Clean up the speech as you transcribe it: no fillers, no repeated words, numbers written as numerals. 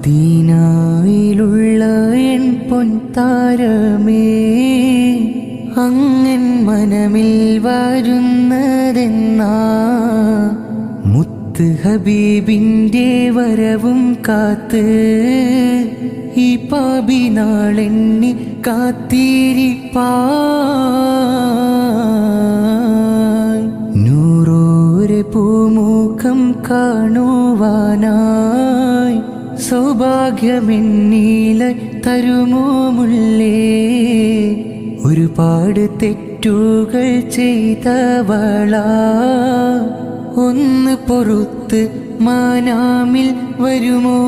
മദീനയിലുള്ള N പൊൻതാരമേ, അങ്ങൻ മനമിൽ വരുന്നതെന്നാ മുത്ത് ഹബീബിൻ്റെ വരവും കാത്ത് ഈ പാപി നാളെന്നി കാത്തിരിപ്പാൻ. നൂറോരെ പൂമുഖം കാണുവാനായി സൗഭാഗ്യമെന്നീല തരുമോ മുല്ലേ. ഒരുപാട് തെറ്റുകൾ ചെയ്തവളാ, ഒന്ന് പൊറുത്ത് മാനാമിൽ വരുമോ.